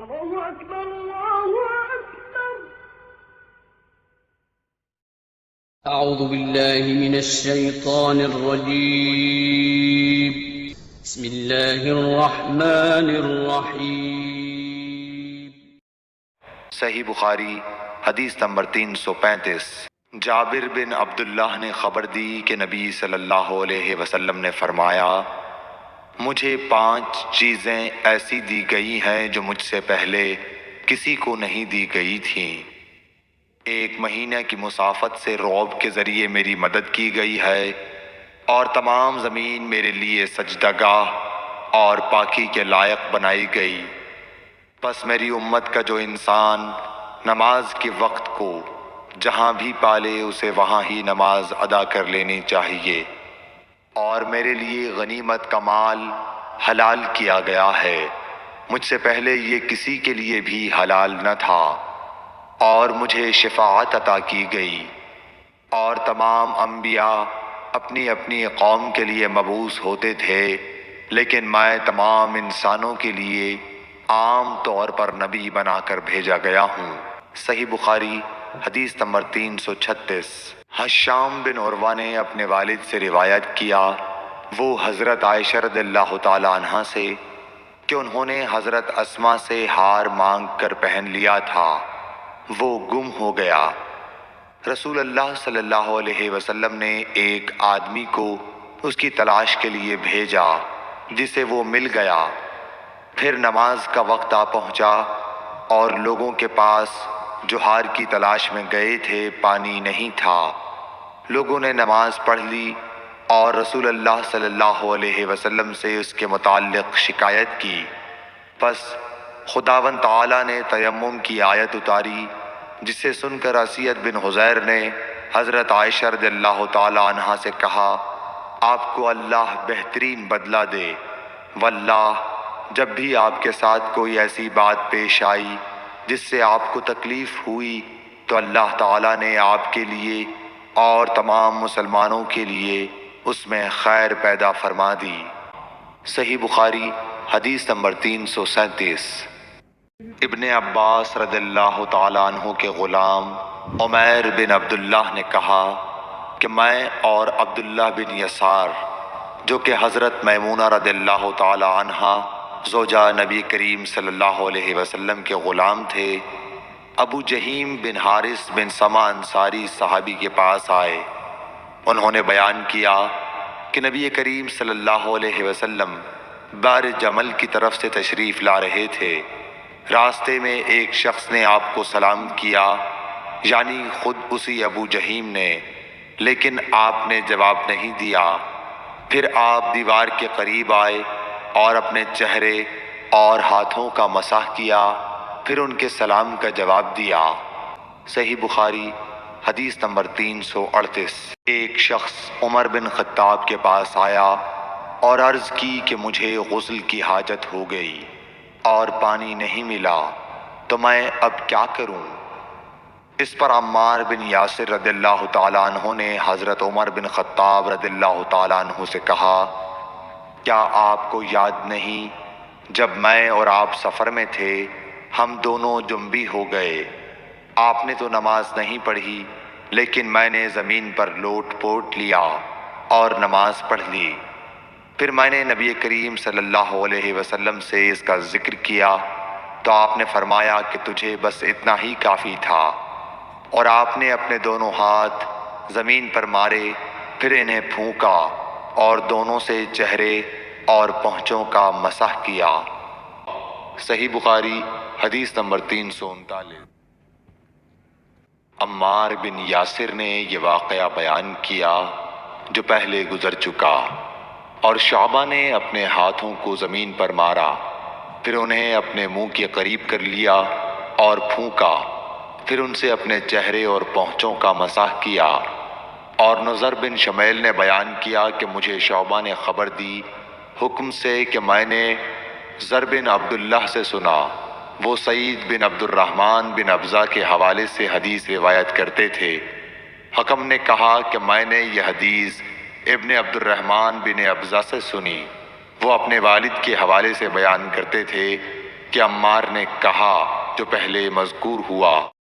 الله أكبر الله أكبر. أعوذ بالله من الشيطان الرجيم. بسم الله الرحمن الرحيم. صحیح بخاری حدیث نمبر 335۔ جابر بن عبداللہ نے خبر دی کہ نبی صلی اللہ علیہ وسلم نے فرمایا، مجھے 5 چیزیں ایسی دی گئی ہیں جو مجھ سے پہلے کسی کو نہیں دی گئی تھیں۔ 1 مہینہ کی مسافت سے رعب کے ذریعے میری مدد کی گئی ہے، اور تمام زمین میرے لیے سجدہ گاہ اور پاکی کے لائق بنائی گئی۔ پس میری امت کا جو انسان نماز کے وقت کو جہاں بھی پالے اسے وہاں ہی نماز ادا کر لینی چاہیے، اور میرے لیے غنیمت کا مال حلال کیا گیا ہے، مجھ سے پہلے یہ کسی کے لیے بھی حلال نہ تھا، اور مجھے شفاعت عطا کی گئی، اور تمام انبیاء اپنی اپنی قوم کے لیے مبعوث ہوتے تھے، لیکن میں تمام انسانوں کے لیے عام طور پر نبی بنا کر بھیجا گیا ہوں۔ صحیح بخاری حدیث نمبر 336۔ ہشام بن عروہ نے اپنے والد سے روایت کیا، وہ حضرت عائشہ رضی اللہ تعالی عنہ سے، کہ انہوں نے حضرت اسما سے ہار مانگ کر پہن لیا تھا، وہ گم ہو گیا۔ رسول اللہ صلی اللہ علیہ وسلم نے ایک آدمی کو اس کی تلاش کے لیے بھیجا، جسے وہ مل گیا۔ پھر نماز کا وقت آ پہنچا، اور لوگوں کے پاس جو ہار کی تلاش میں گئے تھے پانی نہیں تھا۔ لوگوں نے نماز پڑھ لی اور رسول اللہ صلی اللہ علیہ وسلم سے اس کے متعلق شکایت کی۔ پس خداوند تعالیٰ نے تیمم کی آیت اتاری، جسے سن کر اسید بن حضیر نے حضرت عائشہ رضی اللہ تعالی عنہ سے کہا، آپ کو اللہ بہترین بدلہ دے، واللہ جب بھی آپ کے ساتھ کوئی ایسی بات پیش آئی جس سے آپ کو تکلیف ہوئی تو اللہ تعالیٰ نے آپ کے لیے اور تمام مسلمانوں کے لیے اس میں خیر پیدا فرما دی۔ صحیح بخاری حدیث نمبر 337۔ ابن عباس رضی اللہ تعالیٰ عنہ کے غلام عمیر بن عبداللہ نے کہا کہ میں اور عبداللہ بن یسار، جو کہ حضرت میمونہ رضی اللہ تعالیٰ عنہ زوجہ نبی کریم صلی اللہ علیہ وسلم کے غلام تھے، ابو جہیم بن حارث بن سما انصاری صحابی کے پاس آئے۔ انہوں نے بیان کیا کہ نبی کریم صلی اللہ علیہ وسلم بار جمل کی طرف سے تشریف لا رہے تھے۔ راستے میں ایک شخص نے آپ کو سلام کیا، یعنی خود اسی ابو جہیم نے، لیکن آپ نے جواب نہیں دیا۔ پھر آپ دیوار کے قریب آئے اور اپنے چہرے اور ہاتھوں کا مسح کیا، پھر ان کے سلام کا جواب دیا۔ صحیح بخاری حدیث نمبر 338۔ ایک شخص عمر بن خطاب کے پاس آیا اور عرض کی کہ مجھے غسل کی حاجت ہو گئی اور پانی نہیں ملا، تو میں اب کیا کروں؟ اس پر عمار بن یاسر رضی اللہ تعالیٰ عنہ نے حضرت عمر بن خطاب رضی اللہ تعالیٰ عنہ سے کہا، کیا آپ کو یاد نہیں جب میں اور آپ سفر میں تھے، ہم دونوں جنبی ہو گئے، آپ نے تو نماز نہیں پڑھی، لیکن میں نے زمین پر لوٹ پوٹ لیا اور نماز پڑھ لی۔ پھر میں نے نبی کریم صلی اللہ علیہ وسلم سے اس کا ذکر کیا تو آپ نے فرمایا کہ تجھے بس اتنا ہی کافی تھا، اور آپ نے اپنے دونوں ہاتھ زمین پر مارے، پھر انہیں پھونکا اور دونوں سے چہرے اور پونچھوں کا مسح کیا۔ صحیح بخاری حدیث نمبر 339۔ عمار بن یاسر نے یہ واقعہ بیان کیا جو پہلے گزر چکا، اور شعبہ نے اپنے ہاتھوں کو زمین پر مارا، پھر انہیں اپنے منہ کے قریب کر لیا اور پھونکا، پھر ان سے اپنے چہرے اور پونچھوں کا مسح کیا۔ اور نضر بن شمیل نے بیان کیا کہ مجھے شعبہ نے خبر دی حکم سے کہ میں نے زر بن عبداللہ سے سنا، وہ سعید بن عبد الرحمن بن ابزہ کے حوالے سے حدیث روایت کرتے تھے۔ حکم نے کہا کہ میں نے یہ حدیث ابن عبد الرحمن بن ابزہ سے سنی، وہ اپنے والد کے حوالے سے بیان کرتے تھے کہ عمار نے کہا جو پہلے مذکور ہوا۔